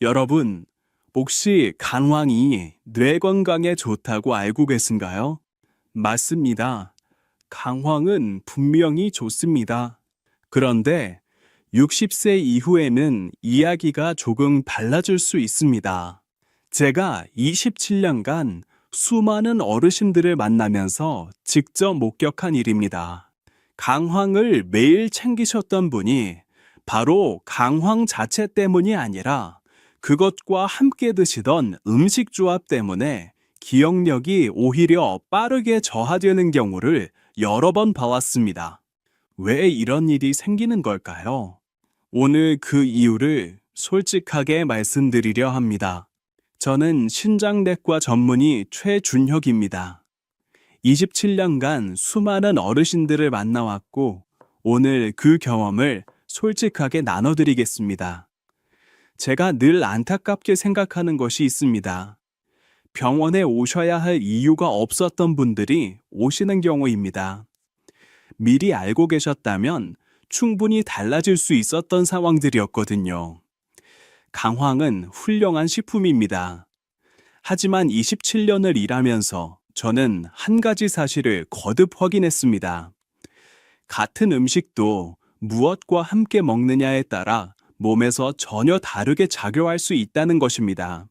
여러분, 혹시 강황이 뇌 건강에 좋다고 알고 계신가요? 맞습니다. 강황은 분명히 좋습니다. 그런데 60세 이후에는 이야기가 조금 달라질 수 있습니다. 제가 27년간 수많은 어르신들을 만나면서 직접 목격한 일입니다. 강황을 매일 챙기셨던 분이 바로 강황 자체 때문이 아니라 그것과 함께 드시던 음식 조합 때문에 기억력이 오히려 빠르게 저하되는 경우를 여러 번 봐왔습니다. 왜 이런 일이 생기는 걸까요? 오늘 그 이유를 솔직하게 말씀드리려 합니다. 저는 신장내과 전문의 최준혁입니다. 27년간 수많은 어르신들을 만나왔고 오늘 그 경험을 솔직하게 나눠드리겠습니다. 제가 늘 안타깝게 생각하는 것이 있습니다. 병원에 오셔야 할 이유가 없었던 분들이 오시는 경우입니다. 미리 알고 계셨다면 충분히 달라질 수 있었던 상황들이었거든요. 강황은 훌륭한 식품입니다. 하지만 27년을 일하면서 저는 한 가지 사실을 거듭 확인했습니다. 같은 음식도 무엇과 함께 먹느냐에 따라 몸에서 전혀 다르게 작용할 수 있다는 것입니다.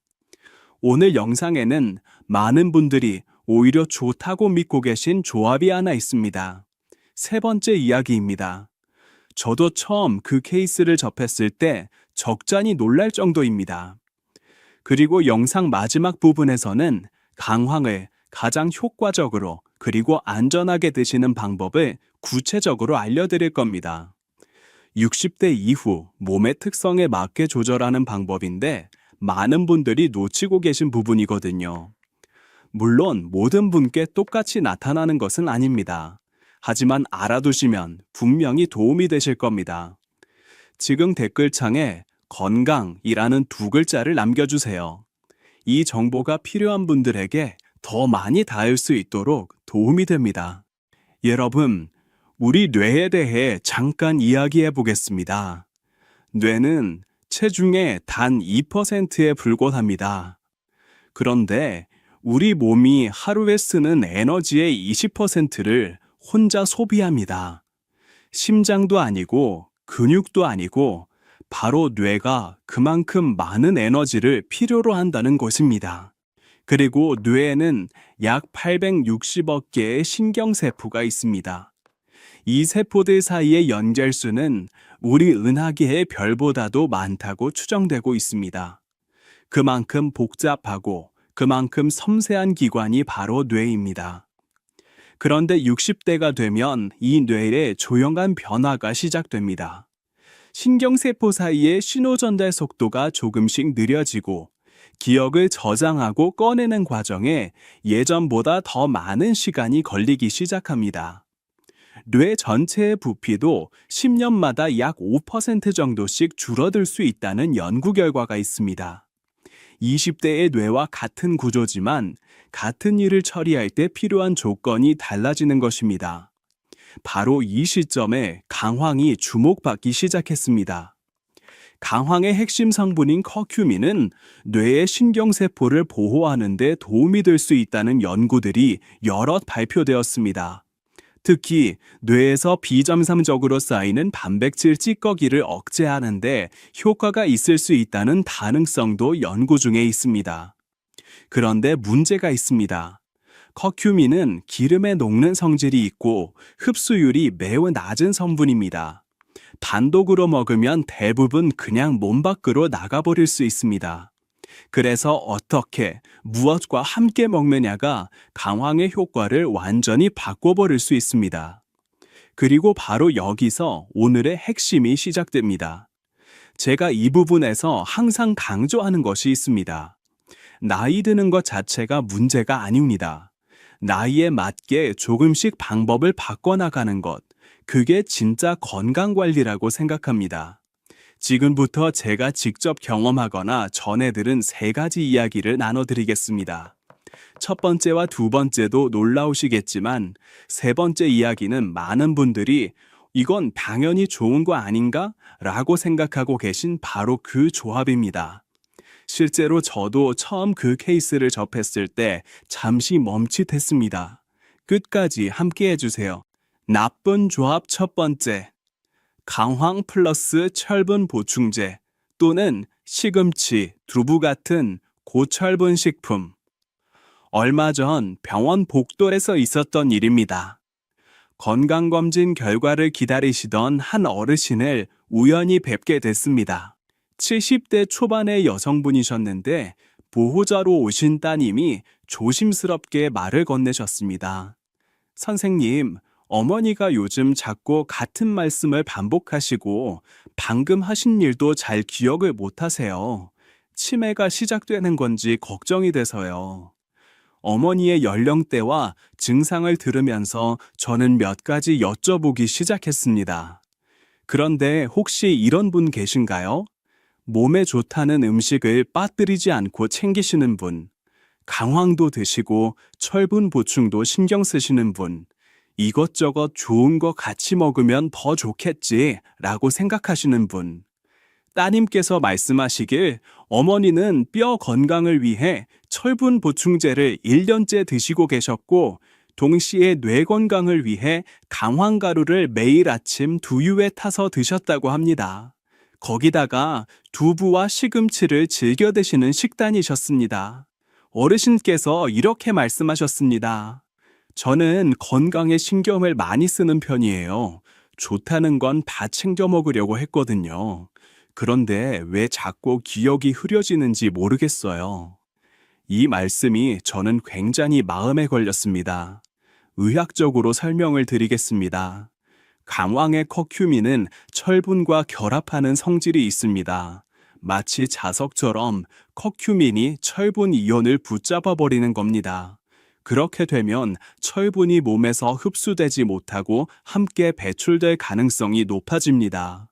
오늘 영상에는 많은 분들이 오히려 좋다고 믿고 계신 조합이 하나 있습니다. 세 번째 이야기입니다. 저도 처음 그 케이스를 접했을 때 적잖이 놀랄 정도입니다. 그리고 영상 마지막 부분에서는 강황을 가장 효과적으로 그리고 안전하게 드시는 방법을 구체적으로 알려드릴 겁니다. 60대 이후 몸의 특성에 맞게 조절하는 방법인데 많은 분들이 놓치고 계신 부분이거든요. 물론 모든 분께 똑같이 나타나는 것은 아닙니다. 하지만 알아두시면 분명히 도움이 되실 겁니다. 지금 댓글창에 건강이라는 두 글자를 남겨주세요. 이 정보가 필요한 분들에게 더 많이 닿을 수 있도록 도움이 됩니다. 여러분, 우리 뇌에 대해 잠깐 이야기해 보겠습니다. 뇌는 체중의 단 2%에 불과합니다. 그런데 우리 몸이 하루에 쓰는 에너지의 20%를 혼자 소비합니다. 심장도 아니고 근육도 아니고 바로 뇌가 그만큼 많은 에너지를 필요로 한다는 것입니다. 그리고 뇌에는 약 860억 개의 신경세포가 있습니다. 이 세포들 사이의 연결수는 우리 은하계의 별보다도 많다고 추정되고 있습니다. 그만큼 복잡하고 그만큼 섬세한 기관이 바로 뇌입니다. 그런데 60대가 되면 이 뇌에 조용한 변화가 시작됩니다. 신경세포 사이의 신호전달 속도가 조금씩 느려지고 기억을 저장하고 꺼내는 과정에 예전보다 더 많은 시간이 걸리기 시작합니다. 뇌 전체의 부피도 10년마다 약 5% 정도씩 줄어들 수 있다는 연구 결과가 있습니다. 20대의 뇌와 같은 구조지만 같은 일을 처리할 때 필요한 조건이 달라지는 것입니다. 바로 이 시점에 강황이 주목받기 시작했습니다. 강황의 핵심 성분인 커큐민은 뇌의 신경세포를 보호하는 데 도움이 될 수 있다는 연구들이 여럿 발표되었습니다. 특히 뇌에서 비점삼적으로 쌓이는 단백질 찌꺼기를 억제하는 데 효과가 있을 수 있다는 가능성도 연구 중에 있습니다. 그런데 문제가 있습니다. 커큐민은 기름에 녹는 성질이 있고 흡수율이 매우 낮은 성분입니다. 단독으로 먹으면 대부분 그냥 몸 밖으로 나가버릴 수 있습니다. 그래서 어떻게, 무엇과 함께 먹느냐가 강황의 효과를 완전히 바꿔버릴 수 있습니다. 그리고 바로 여기서 오늘의 핵심이 시작됩니다. 제가 이 부분에서 항상 강조하는 것이 있습니다. 나이 드는 것 자체가 문제가 아닙니다. 나이에 맞게 조금씩 방법을 바꿔나가는 것, 그게 진짜 건강관리라고 생각합니다. 지금부터 제가 직접 경험하거나 전해 들은 세 가지 이야기를 나눠드리겠습니다. 첫 번째와 두 번째도 놀라우시겠지만 세 번째 이야기는 많은 분들이 이건 당연히 좋은 거 아닌가? 라고 생각하고 계신 바로 그 조합입니다. 실제로 저도 처음 그 케이스를 접했을 때 잠시 멈칫했습니다. 끝까지 함께 해주세요. 나쁜 조합 첫 번째. 강황 플러스 철분 보충제 또는 시금치, 두부 같은 고철분 식품. 얼마 전 병원 복도에서 있었던 일입니다. 건강검진 결과를 기다리시던 한 어르신을 우연히 뵙게 됐습니다. 70대 초반의 여성분이셨는데 보호자로 오신 따님이 조심스럽게 말을 건네셨습니다. 선생님, 어머니가 요즘 자꾸 같은 말씀을 반복하시고 방금 하신 일도 잘 기억을 못 하세요. 치매가 시작되는 건지 걱정이 돼서요. 어머니의 연령대와 증상을 들으면서 저는 몇 가지 여쭤보기 시작했습니다. 그런데 혹시 이런 분 계신가요? 몸에 좋다는 음식을 빠뜨리지 않고 챙기시는 분, 강황도 드시고 철분 보충도 신경 쓰시는 분, 이것저것 좋은 거 같이 먹으면 더 좋겠지 라고 생각하시는 분, 따님께서 말씀하시길 어머니는 뼈 건강을 위해 철분 보충제를 1년째 드시고 계셨고 동시에 뇌 건강을 위해 강황가루를 매일 아침 두유에 타서 드셨다고 합니다. 거기다가 두부와 시금치를 즐겨 드시는 식단이셨습니다. 어르신께서 이렇게 말씀하셨습니다. 저는 건강에 신경을 많이 쓰는 편이에요. 좋다는 건 다 챙겨 먹으려고 했거든요. 그런데 왜 자꾸 기억이 흐려지는지 모르겠어요. 이 말씀이 저는 굉장히 마음에 걸렸습니다. 의학적으로 설명을 드리겠습니다. 강황의 커큐민은 철분과 결합하는 성질이 있습니다. 마치 자석처럼 커큐민이 철분 이온을 붙잡아 버리는 겁니다. 그렇게 되면 철분이 몸에서 흡수되지 못하고 함께 배출될 가능성이 높아집니다.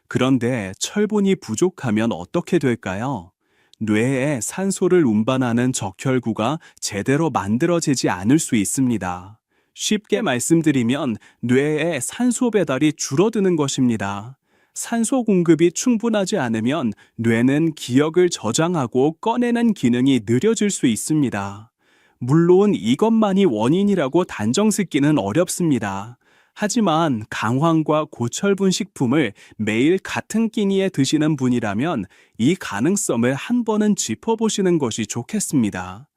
그런데 철분이 부족하면 어떻게 될까요? 뇌에 산소를 운반하는 적혈구가 제대로 만들어지지 않을 수 있습니다. 쉽게 말씀드리면 뇌에 산소 배달이 줄어드는 것입니다. 산소 공급이 충분하지 않으면 뇌는 기억을 저장하고 꺼내는 기능이 느려질 수 있습니다. 물론 이것만이 원인이라고 단정 짓기는 어렵습니다. 하지만 강황과 고철분 식품을 매일 같은 끼니에 드시는 분이라면 이 가능성을 한 번은 짚어보시는 것이 좋겠습니다.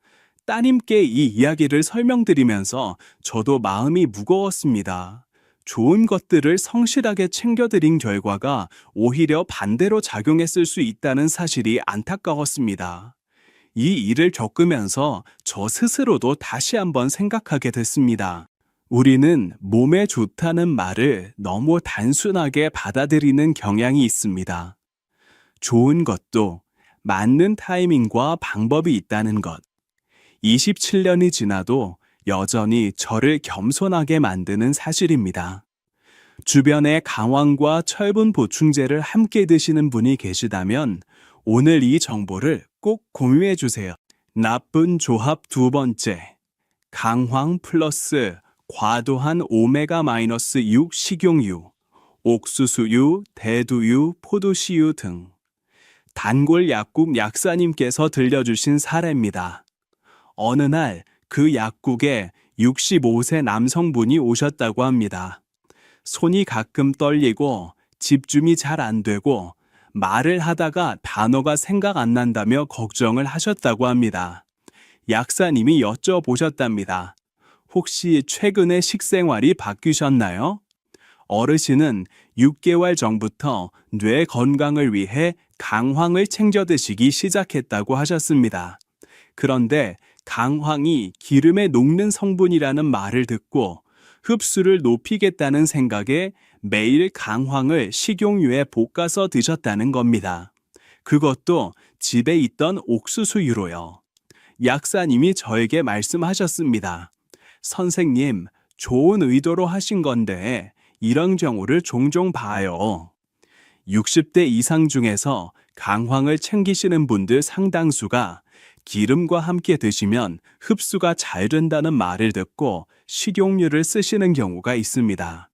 따님께 이 이야기를 설명드리면서 저도 마음이 무거웠습니다. 좋은 것들을 성실하게 챙겨드린 결과가 오히려 반대로 작용했을 수 있다는 사실이 안타까웠습니다. 이 일을 겪으면서 저 스스로도 다시 한번 생각하게 됐습니다. 우리는 몸에 좋다는 말을 너무 단순하게 받아들이는 경향이 있습니다. 좋은 것도 맞는 타이밍과 방법이 있다는 것. 27년이 지나도 여전히 저를 겸손하게 만드는 사실입니다. 주변에 강황과 철분 보충제를 함께 드시는 분이 계시다면 오늘 이 정보를 꼭 공유해 주세요. 나쁜 조합 두 번째. 강황 플러스 과도한 오메가-6 식용유, 옥수수유, 대두유, 포도씨유 등. 단골 약국 약사님께서 들려주신 사례입니다. 어느 날 그 약국에 65세 남성분이 오셨다고 합니다. 손이 가끔 떨리고 집중이 잘 안 되고 말을 하다가 단어가 생각 안 난다며 걱정을 하셨다고 합니다. 약사님이 여쭤보셨답니다. 혹시 최근에 식생활이 바뀌셨나요? 어르신은 6개월 전부터 뇌 건강을 위해 강황을 챙겨 드시기 시작했다고 하셨습니다. 그런데 강황이 기름에 녹는 성분이라는 말을 듣고 흡수를 높이겠다는 생각에 매일 강황을 식용유에 볶아서 드셨다는 겁니다. 그것도 집에 있던 옥수수유로요. 약사님이 저에게 말씀하셨습니다. 선생님, 좋은 의도로 하신 건데 이런 경우를 종종 봐요. 60대 이상 중에서 강황을 챙기시는 분들 상당수가 기름과 함께 드시면 흡수가 잘 된다는 말을 듣고 식용유를 쓰시는 경우가 있습니다.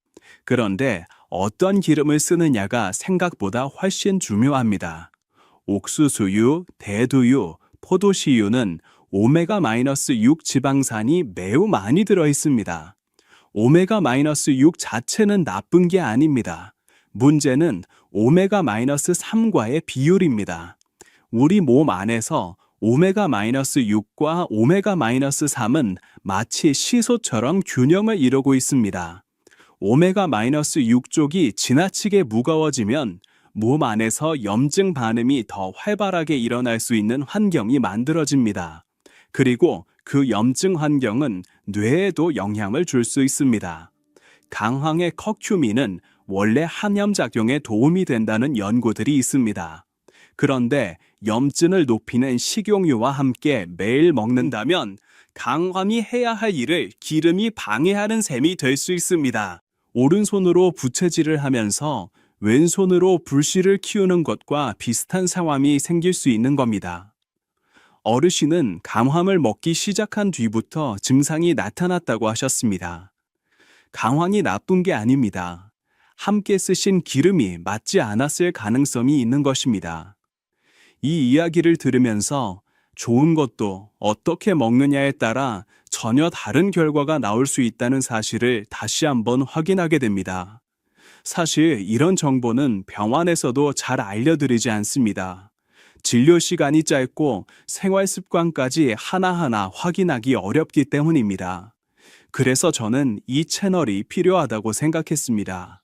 그런데 어떤 기름을 쓰느냐가 생각보다 훨씬 중요합니다. 옥수수유, 대두유, 포도씨유는 오메가-6 지방산이 매우 많이 들어 있습니다. 오메가-6 자체는 나쁜 게 아닙니다. 문제는 오메가-3과의 비율입니다. 우리 몸 안에서 오메가-6과 오메가-3은 마치 시소처럼 균형을 이루고 있습니다. 오메가-6 쪽이 지나치게 무거워지면 몸 안에서 염증 반응이 더 활발하게 일어날 수 있는 환경이 만들어집니다. 그리고 그 염증 환경은 뇌에도 영향을 줄 수 있습니다. 강황의 커큐민은 원래 항염작용에 도움이 된다는 연구들이 있습니다. 그런데 염증을 높이는 식용유와 함께 매일 먹는다면 강황이 해야 할 일을 기름이 방해하는 셈이 될 수 있습니다. 오른손으로 부채질을 하면서 왼손으로 불씨를 키우는 것과 비슷한 상황이 생길 수 있는 겁니다. 어르신은 강황을 먹기 시작한 뒤부터 증상이 나타났다고 하셨습니다. 강황이 나쁜 게 아닙니다. 함께 쓰신 기름이 맞지 않았을 가능성이 있는 것입니다. 이 이야기를 들으면서 좋은 것도 어떻게 먹느냐에 따라 전혀 다른 결과가 나올 수 있다는 사실을 다시 한번 확인하게 됩니다. 사실 이런 정보는 병원에서도 잘 알려드리지 않습니다. 진료 시간이 짧고 생활 습관까지 하나하나 확인하기 어렵기 때문입니다. 그래서 저는 이 채널이 필요하다고 생각했습니다.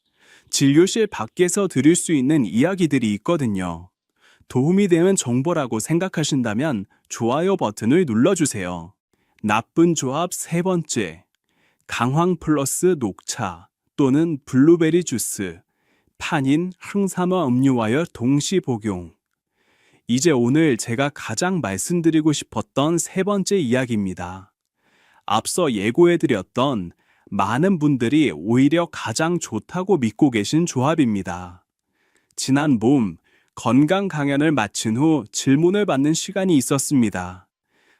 진료실 밖에서 들을 수 있는 이야기들이 있거든요. 도움이 되는 정보라고 생각하신다면 좋아요 버튼을 눌러주세요. 나쁜 조합 세 번째, 강황 플러스 녹차 또는 블루베리 주스, 탄닌, 항산화 음료와의 동시 복용. 이제 오늘 제가 가장 말씀드리고 싶었던 세 번째 이야기입니다. 앞서 예고해드렸던 많은 분들이 오히려 가장 좋다고 믿고 계신 조합입니다. 지난 봄 건강 강연을 마친 후 질문을 받는 시간이 있었습니다.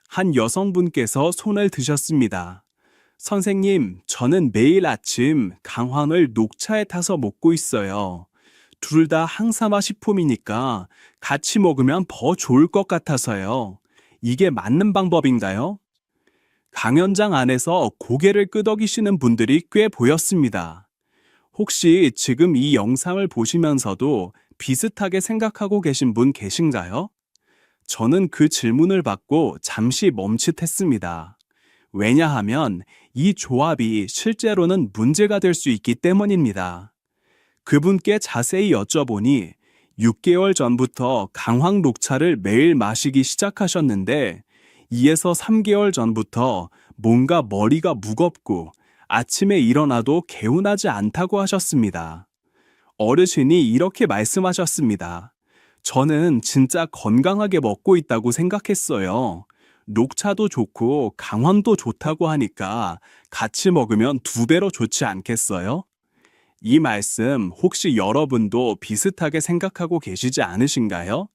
한 여성분께서 손을 드셨습니다. 선생님, 저는 매일 아침 강황을 녹차에 타서 먹고 있어요. 둘 다 항산화 식품이니까 같이 먹으면 더 좋을 것 같아서요. 이게 맞는 방법인가요? 강연장 안에서 고개를 끄덕이시는 분들이 꽤 보였습니다. 혹시 지금 이 영상을 보시면서도 비슷하게 생각하고 계신 분 계신가요? 저는 그 질문을 받고 잠시 멈칫했습니다. 왜냐하면 이 조합이 실제로는 문제가 될 수 있기 때문입니다. 그분께 자세히 여쭤보니 6개월 전부터 강황 녹차를 매일 마시기 시작하셨는데 2에서 3개월 전부터 뭔가 머리가 무겁고 아침에 일어나도 개운하지 않다고 하셨습니다. 어르신이 이렇게 말씀하셨습니다. 저는 진짜 건강하게 먹고 있다고 생각했어요. 녹차도 좋고 강황도 좋다고 하니까 같이 먹으면 2배로 좋지 않겠어요? 이 말씀 혹시 여러분도 비슷하게 생각하고 계시지 않으신가요?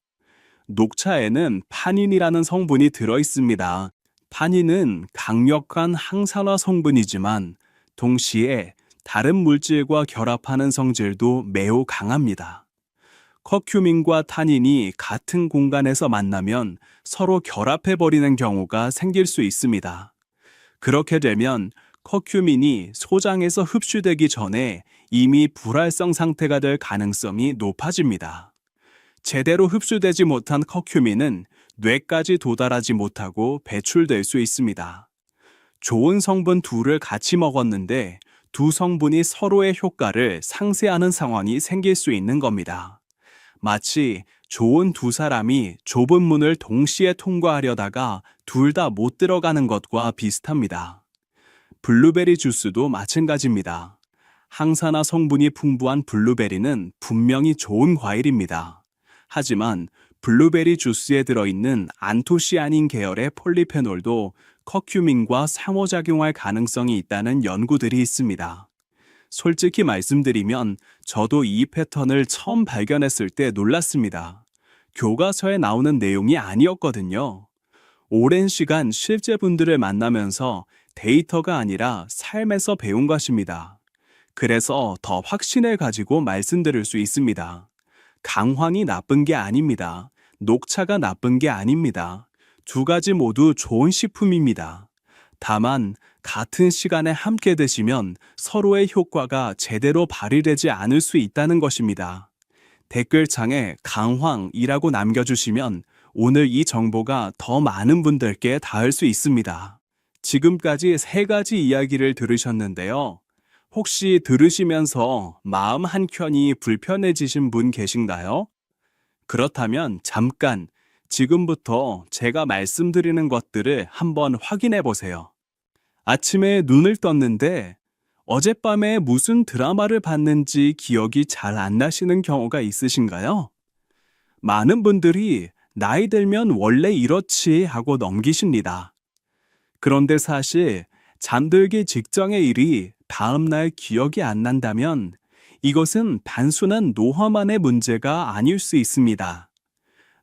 녹차에는 파닌이라는 성분이 들어 있습니다. 파닌은 강력한 항산화 성분이지만 동시에 다른 물질과 결합하는 성질도 매우 강합니다. 커큐민과 타닌이 같은 공간에서 만나면 서로 결합해버리는 경우가 생길 수 있습니다. 그렇게 되면 커큐민이 소장에서 흡수되기 전에 이미 불활성 상태가 될 가능성이 높아집니다. 제대로 흡수되지 못한 커큐민은 뇌까지 도달하지 못하고 배출될 수 있습니다. 좋은 성분 둘을 같이 먹었는데 두 성분이 서로의 효과를 상쇄하는 상황이 생길 수 있는 겁니다. 마치 좋은 두 사람이 좁은 문을 동시에 통과하려다가 둘 다 못 들어가는 것과 비슷합니다. 블루베리 주스도 마찬가지입니다. 항산화 성분이 풍부한 블루베리는 분명히 좋은 과일입니다. 하지만 블루베리 주스에 들어있는 안토시아닌 계열의 폴리페놀도 커큐민과 상호작용할 가능성이 있다는 연구들이 있습니다. 솔직히 말씀드리면 저도 이 패턴을 처음 발견했을 때 놀랐습니다. 교과서에 나오는 내용이 아니었거든요. 오랜 시간 실제분들을 만나면서 데이터가 아니라 삶에서 배운 것입니다. 그래서 더 확신을 가지고 말씀드릴 수 있습니다. 강황이 나쁜 게 아닙니다. 녹차가 나쁜 게 아닙니다. 두 가지 모두 좋은 식품입니다. 다만 같은 시간에 함께 드시면 서로의 효과가 제대로 발휘되지 않을 수 있다는 것입니다. 댓글창에 강황이라고 남겨주시면 오늘 이 정보가 더 많은 분들께 닿을 수 있습니다. 지금까지 세 가지 이야기를 들으셨는데요. 혹시 들으시면서 마음 한켠이 불편해지신 분 계신가요? 그렇다면 잠깐 지금부터 제가 말씀드리는 것들을 한번 확인해 보세요. 아침에 눈을 떴는데 어젯밤에 무슨 드라마를 봤는지 기억이 잘 안 나시는 경우가 있으신가요? 많은 분들이 나이 들면 원래 이렇지 하고 넘기십니다. 그런데 사실 잠들기 직전의 일이 다음날 기억이 안 난다면 이것은 단순한 노화만의 문제가 아닐 수 있습니다.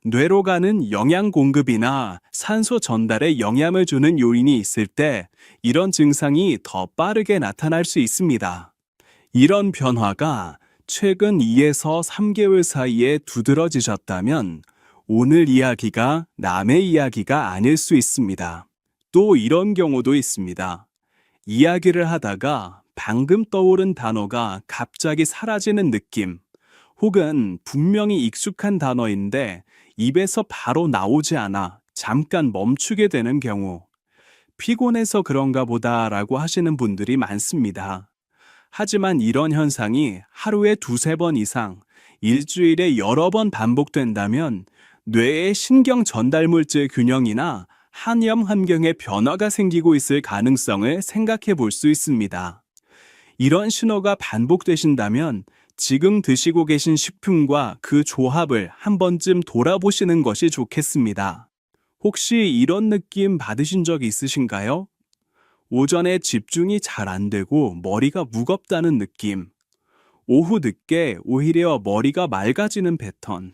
뇌로 가는 영양 공급이나 산소 전달에 영향을 주는 요인이 있을 때 이런 증상이 더 빠르게 나타날 수 있습니다. 이런 변화가 최근 2에서 3개월 사이에 두드러지셨다면 오늘 이야기가 남의 이야기가 아닐 수 있습니다. 또 이런 경우도 있습니다. 이야기를 하다가 방금 떠오른 단어가 갑자기 사라지는 느낌, 혹은 분명히 익숙한 단어인데 입에서 바로 나오지 않아 잠깐 멈추게 되는 경우, 피곤해서 그런가 보다라고 하시는 분들이 많습니다. 하지만 이런 현상이 하루에 두세 번 이상, 일주일에 여러 번 반복된다면 뇌의 신경 전달 물질 균형이나 한염 환경에 변화가 생기고 있을 가능성을 생각해 볼 수 있습니다. 이런 신호가 반복되신다면 지금 드시고 계신 식품과 그 조합을 한 번쯤 돌아보시는 것이 좋겠습니다. 혹시 이런 느낌 받으신 적 있으신가요? 오전에 집중이 잘 안 되고 머리가 무겁다는 느낌. 오후 늦게 오히려 머리가 맑아지는 패턴.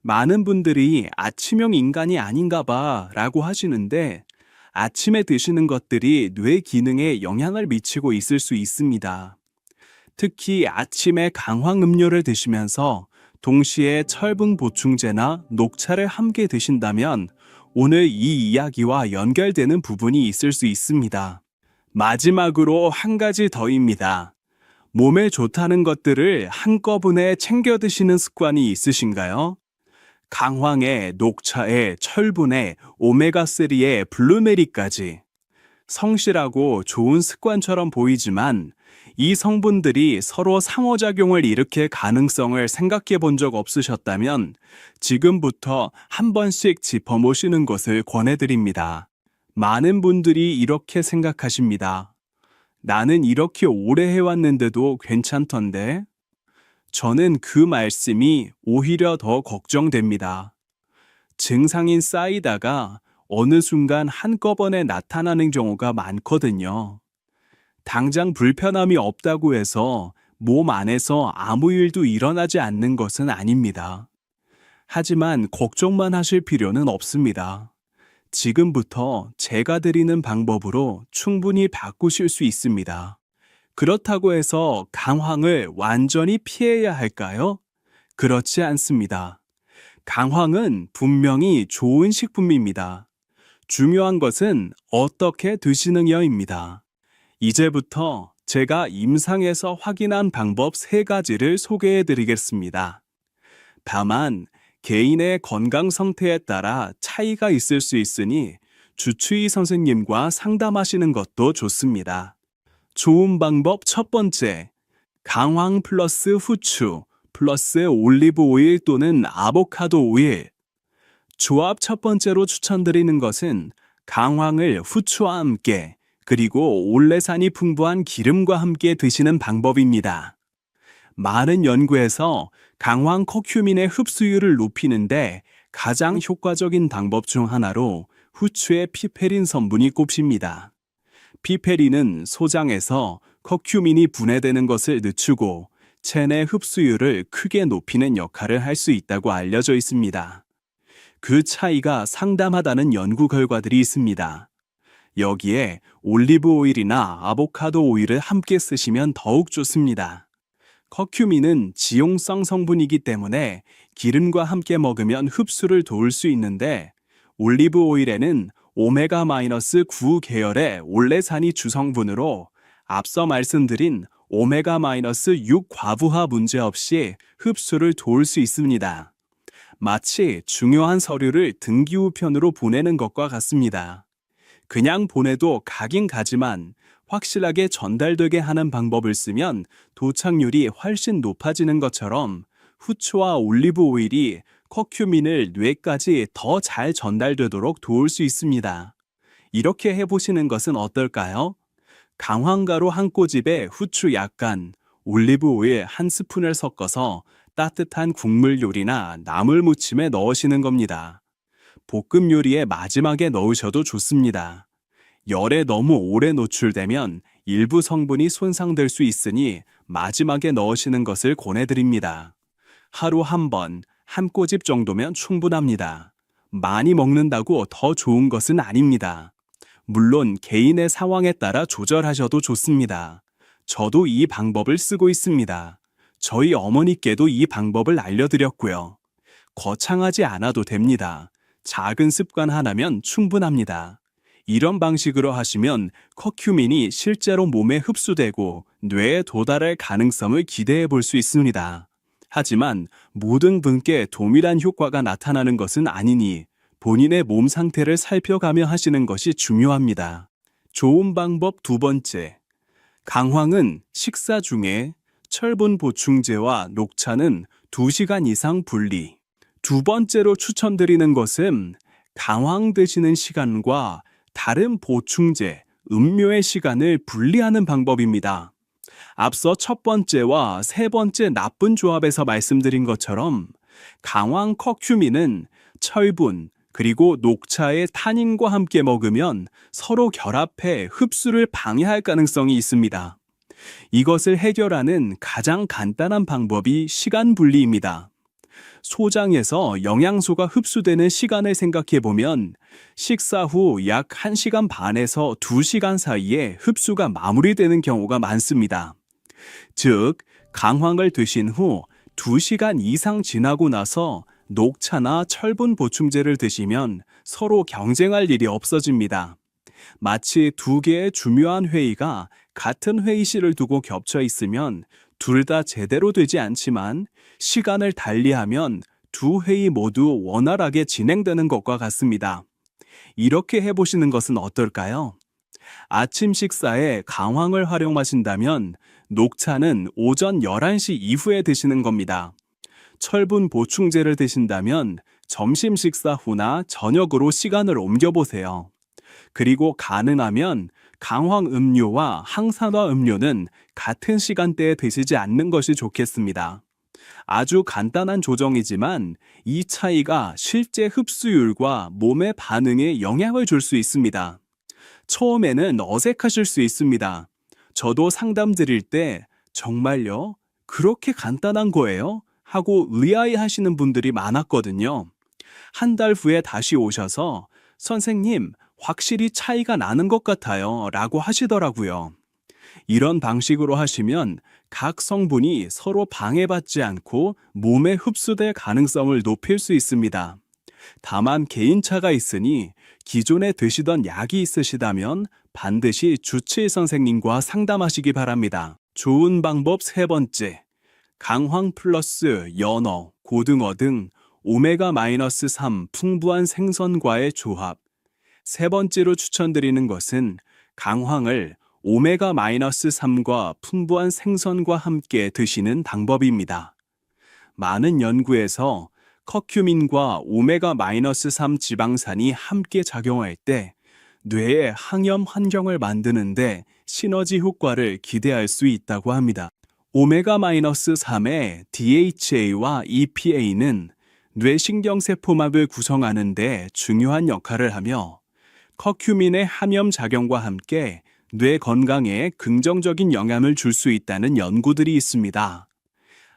많은 분들이 아침형 인간이 아닌가 봐 라고 하시는데 아침에 드시는 것들이 뇌 기능에 영향을 미치고 있을 수 있습니다. 특히 아침에 강황 음료를 드시면서 동시에 철분 보충제나 녹차를 함께 드신다면 오늘 이 이야기와 연결되는 부분이 있을 수 있습니다. 마지막으로 한 가지 더입니다. 몸에 좋다는 것들을 한꺼번에 챙겨 드시는 습관이 있으신가요? 강황에 녹차에 철분에 오메가3에 블루베리까지. 성실하고 좋은 습관처럼 보이지만 이 성분들이 서로 상호작용을 일으킬 가능성을 생각해 본 적 없으셨다면 지금부터 한 번씩 짚어보시는 것을 권해드립니다. 많은 분들이 이렇게 생각하십니다. 나는 이렇게 오래 해왔는데도 괜찮던데? 저는 그 말씀이 오히려 더 걱정됩니다. 증상이 쌓이다가 어느 순간 한꺼번에 나타나는 경우가 많거든요. 당장 불편함이 없다고 해서 몸 안에서 아무 일도 일어나지 않는 것은 아닙니다. 하지만 걱정만 하실 필요는 없습니다. 지금부터 제가 드리는 방법으로 충분히 바꾸실 수 있습니다. 그렇다고 해서 강황을 완전히 피해야 할까요? 그렇지 않습니다. 강황은 분명히 좋은 식품입니다. 중요한 것은 어떻게 드시느냐입니다. 이제부터 제가 임상에서 확인한 방법 3가지를 소개해 드리겠습니다. 다만 개인의 건강 상태에 따라 차이가 있을 수 있으니 주치의 선생님과 상담하시는 것도 좋습니다. 좋은 방법 첫 번째, 강황 플러스 후추 플러스 올리브 오일 또는 아보카도 오일. 조합 첫 번째로 추천드리는 것은 강황을 후추와 함께 그리고 올레산이 풍부한 기름과 함께 드시는 방법입니다. 많은 연구에서 강황 커큐민의 흡수율을 높이는데 가장 효과적인 방법 중 하나로 후추의 피페린 성분이 꼽힙니다. 피페린은 소장에서 커큐민이 분해되는 것을 늦추고 체내 흡수율을 크게 높이는 역할을 할 수 있다고 알려져 있습니다. 그 차이가 상당하다는 연구 결과들이 있습니다. 여기에 올리브 오일이나 아보카도 오일을 함께 쓰시면 더욱 좋습니다. 커큐민은 지용성 성분이기 때문에 기름과 함께 먹으면 흡수를 도울 수 있는데 올리브 오일에는 오메가-9 계열의 올레산이 주성분으로 앞서 말씀드린 오메가-6 과부하 문제없이 흡수를 도울 수 있습니다. 마치 중요한 서류를 등기우편으로 보내는 것과 같습니다. 그냥 보내도 가긴 가지만 확실하게 전달되게 하는 방법을 쓰면 도착률이 훨씬 높아지는 것처럼 후추와 올리브 오일이 커큐민을 뇌까지 더 잘 전달되도록 도울 수 있습니다. 이렇게 해보시는 것은 어떨까요? 강황가루 한 꼬집에 후추 약간, 올리브 오일 한 스푼을 섞어서 따뜻한 국물 요리나 나물 무침에 넣으시는 겁니다. 볶음 요리의 마지막에 넣으셔도 좋습니다. 열에 너무 오래 노출되면 일부 성분이 손상될 수 있으니 마지막에 넣으시는 것을 권해드립니다. 하루 한 번, 한 꼬집 정도면 충분합니다. 많이 먹는다고 더 좋은 것은 아닙니다. 물론 개인의 상황에 따라 조절하셔도 좋습니다. 저도 이 방법을 쓰고 있습니다. 저희 어머니께도 이 방법을 알려드렸고요. 거창하지 않아도 됩니다. 작은 습관 하나면 충분합니다. 이런 방식으로 하시면 커큐민이 실제로 몸에 흡수되고 뇌에 도달할 가능성을 기대해 볼 수 있습니다. 하지만 모든 분께 동일한 효과가 나타나는 것은 아니니 본인의 몸 상태를 살펴가며 하시는 것이 중요합니다. 좋은 방법 두 번째. 강황은 식사 중에 철분 보충제와 녹차는 2시간 이상 분리. 두 번째로 추천드리는 것은 강황 드시는 시간과 다른 보충제, 음료의 시간을 분리하는 방법입니다. 앞서 첫 번째와 세 번째 나쁜 조합에서 말씀드린 것처럼 강황 커큐민은 철분, 그리고 녹차의 타닌과 함께 먹으면 서로 결합해 흡수를 방해할 가능성이 있습니다. 이것을 해결하는 가장 간단한 방법이 시간 분리입니다. 소장에서 영양소가 흡수되는 시간을 생각해보면 식사 후 약 1시간 반에서 2시간 사이에 흡수가 마무리되는 경우가 많습니다. 즉, 강황을 드신 후 2시간 이상 지나고 나서 녹차나 철분 보충제를 드시면 서로 경쟁할 일이 없어집니다. 마치 두 개의 중요한 회의가 같은 회의실을 두고 겹쳐 있으면 둘 다 제대로 되지 않지만 시간을 달리하면 두 회의 모두 원활하게 진행되는 것과 같습니다. 이렇게 해보시는 것은 어떨까요? 아침 식사에 강황을 활용하신다면 녹차는 오전 11시 이후에 드시는 겁니다. 철분 보충제를 드신다면 점심 식사 후나 저녁으로 시간을 옮겨보세요. 그리고 가능하면 강황 음료와 항산화 음료는 같은 시간대에 드시지 않는 것이 좋겠습니다. 아주 간단한 조정이지만 이 차이가 실제 흡수율과 몸의 반응에 영향을 줄 수 있습니다. 처음에는 어색하실 수 있습니다. 저도 상담 드릴 때 정말요? 그렇게 간단한 거예요? 하고 의아해하시는 분들이 많았거든요. 한 달 후에 다시 오셔서 선생님, 확실히 차이가 나는 것 같아요 라고 하시더라고요. 이런 방식으로 하시면 각 성분이 서로 방해받지 않고 몸에 흡수될 가능성을 높일 수 있습니다. 다만 개인차가 있으니 기존에 드시던 약이 있으시다면 반드시 주치의 선생님과 상담하시기 바랍니다. 좋은 방법 세 번째. 강황 플러스 연어, 고등어 등 오메가-3 풍부한 생선과의 조합. 세 번째로 추천드리는 것은 강황을 오메가-3과 풍부한 생선과 함께 드시는 방법입니다. 많은 연구에서 커큐민과 오메가-3 지방산이 함께 작용할 때 뇌의 항염 환경을 만드는데 시너지 효과를 기대할 수 있다고 합니다. 오메가-3의 DHA와 EPA는 뇌신경세포막을 구성하는 데 중요한 역할을 하며 커큐민의 함염 작용과 함께 뇌 건강에 긍정적인 영향을 줄 수 있다는 연구들이 있습니다.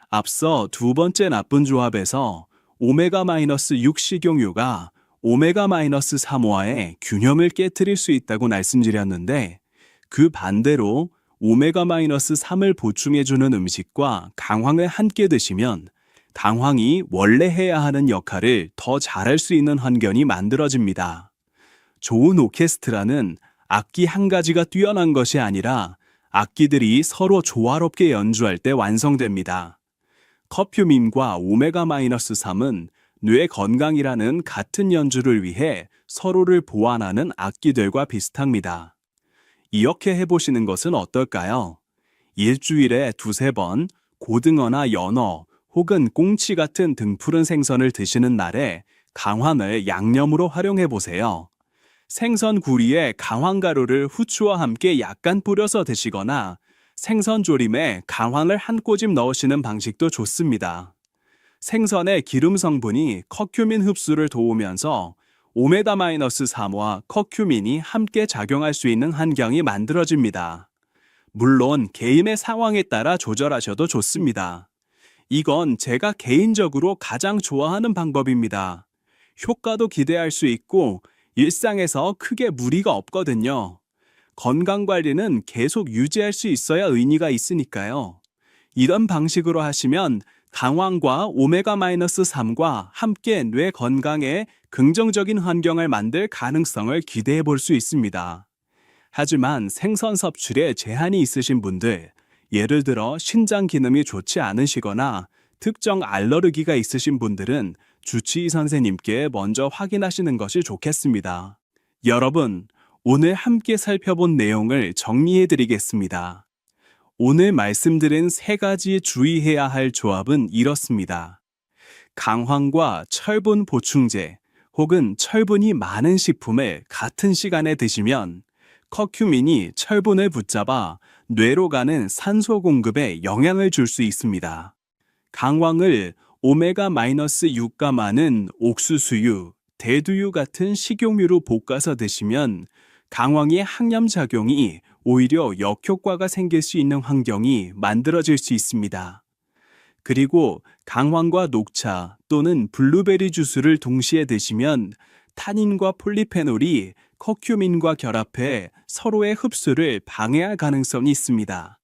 앞서 두 번째 나쁜 조합에서 오메가-6 식용유가 오메가-3와의 균형을 깨트릴 수 있다고 말씀드렸는데 그 반대로 오메가-3을 보충해주는 음식과 강황을 함께 드시면 강황이 원래 해야 하는 역할을 더 잘할 수 있는 환경이 만들어집니다. 좋은 오케스트라는 악기 한 가지가 뛰어난 것이 아니라 악기들이 서로 조화롭게 연주할 때 완성됩니다. 커큐민과 오메가-3은 뇌 건강이라는 같은 연주를 위해 서로를 보완하는 악기들과 비슷합니다. 이렇게 해보시는 것은 어떨까요? 일주일에 두세 번 고등어나 연어 혹은 꽁치 같은 등푸른 생선을 드시는 날에 강황을 양념으로 활용해 보세요. 생선 구이에 강황가루를 후추와 함께 약간 뿌려서 드시거나 생선 조림에 강황을 한 꼬집 넣으시는 방식도 좋습니다. 생선의 기름 성분이 커큐민 흡수를 도우면서 오메가-3와 커큐민이 함께 작용할 수 있는 환경이 만들어집니다. 물론 개인의 상황에 따라 조절하셔도 좋습니다. 이건 제가 개인적으로 가장 좋아하는 방법입니다. 효과도 기대할 수 있고 일상에서 크게 무리가 없거든요. 건강관리는 계속 유지할 수 있어야 의미가 있으니까요. 이런 방식으로 하시면 강황과 오메가-3과 함께 뇌 건강에 긍정적인 환경을 만들 가능성을 기대해 볼 수 있습니다. 하지만 생선 섭취에 제한이 있으신 분들, 예를 들어 신장 기능이 좋지 않으시거나 특정 알러르기가 있으신 분들은 주치의 선생님께 먼저 확인하시는 것이 좋겠습니다. 여러분, 오늘 함께 살펴본 내용을 정리해 드리겠습니다. 오늘 말씀드린 세 가지 주의해야 할 조합은 이렇습니다. 강황과 철분 보충제 혹은 철분이 많은 식품을 같은 시간에 드시면 커큐민이 철분을 붙잡아 뇌로 가는 산소 공급에 영향을 줄 수 있습니다. 강황을 오메가-6가 많은 옥수수유, 대두유 같은 식용유로 볶아서 드시면 강황의 항염작용이 오히려 역효과가 생길 수 있는 환경이 만들어질 수 있습니다. 그리고 강황과 녹차 또는 블루베리 주스를 동시에 드시면 타닌과 폴리페놀이 커큐민과 결합해 서로의 흡수를 방해할 가능성이 있습니다.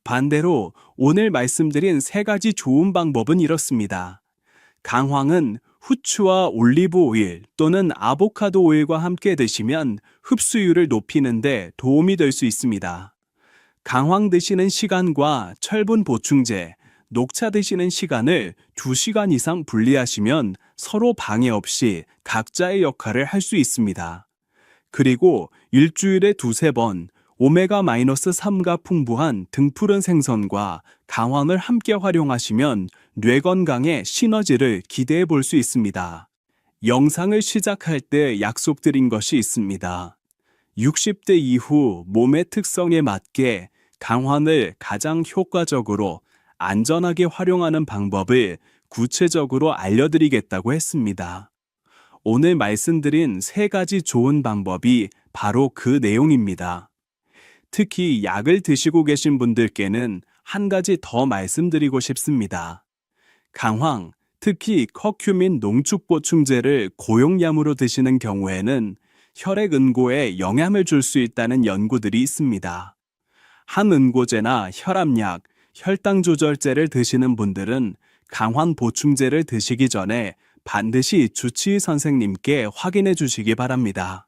반대로 오늘 말씀드린 세 가지 좋은 방법은 이렇습니다. 강황은 후추와 올리브 오일 또는 아보카도 오일과 함께 드시면 흡수율을 높이는 데 도움이 될 수 있습니다. 강황 드시는 시간과 철분 보충제, 녹차 드시는 시간을 2시간 이상 분리하시면 서로 방해 없이 각자의 역할을 할 수 있습니다. 그리고 일주일에 두세 번 오메가-3가 풍부한 등푸른 생선과 강황을 함께 활용하시면 뇌 건강의 시너지를 기대해 볼 수 있습니다. 영상을 시작할 때 약속드린 것이 있습니다. 60대 이후 몸의 특성에 맞게 강황을 가장 효과적으로 안전하게 활용하는 방법을 구체적으로 알려드리겠다고 했습니다. 오늘 말씀드린 세 가지 좋은 방법이 바로 그 내용입니다. 특히 약을 드시고 계신 분들께는 한 가지 더 말씀드리고 싶습니다. 강황, 특히 커큐민 농축 보충제를 고용량으로 드시는 경우에는 혈액 응고에 영향을 줄 수 있다는 연구들이 있습니다. 항응고제나 혈압약, 혈당 조절제를 드시는 분들은 강황 보충제를 드시기 전에 반드시 주치의 선생님께 확인해 주시기 바랍니다.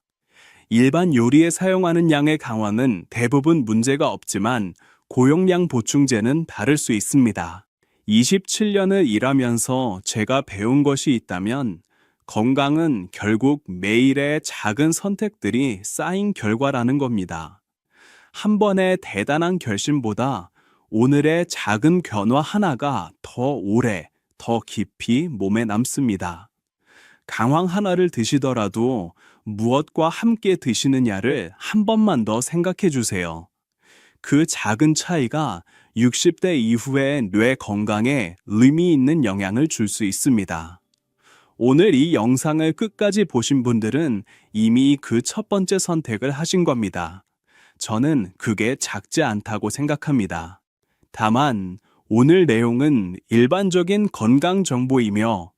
일반 요리에 사용하는 양의 강황은 대부분 문제가 없지만 고용량 보충제는 다를 수 있습니다. 27년을 일하면서 제가 배운 것이 있다면 건강은 결국 매일의 작은 선택들이 쌓인 결과라는 겁니다. 한 번의 대단한 결심보다 오늘의 작은 변화 하나가 더 오래, 더 깊이 몸에 남습니다. 강황 하나를 드시더라도 무엇과 함께 드시느냐를 한 번만 더 생각해 주세요. 그 작은 차이가 60대 이후의 뇌 건강에 의미 있는 영향을 줄 수 있습니다. 오늘 이 영상을 끝까지 보신 분들은 이미 그 첫 번째 선택을 하신 겁니다. 저는 그게 작지 않다고 생각합니다. 다만 오늘 내용은 일반적인 건강 정보이며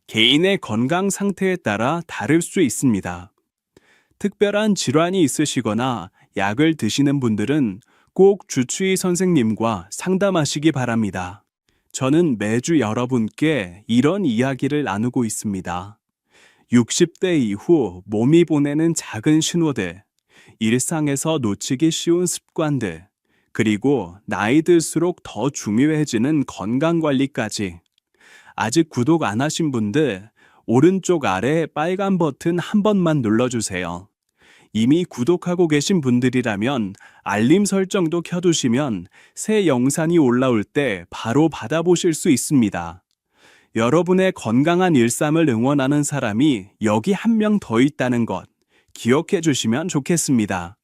개인의 건강 상태에 따라 다를 수 있습니다. 특별한 질환이 있으시거나 약을 드시는 분들은 꼭 주치의 선생님과 상담하시기 바랍니다. 저는 매주 여러분께 이런 이야기를 나누고 있습니다. 60대 이후 몸이 보내는 작은 신호들, 일상에서 놓치기 쉬운 습관들, 그리고 나이 들수록 더 중요해지는 건강관리까지. 아직 구독 안 하신 분들, 오른쪽 아래 빨간 버튼 한 번만 눌러주세요. 이미 구독하고 계신 분들이라면 알림 설정도 켜두시면 새 영상이 올라올 때 바로 받아보실 수 있습니다. 여러분의 건강한 일상을 응원하는 사람이 여기 한 명 더 있다는 것 기억해 주시면 좋겠습니다.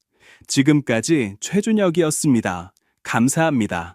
지금까지 최준혁이었습니다. 감사합니다.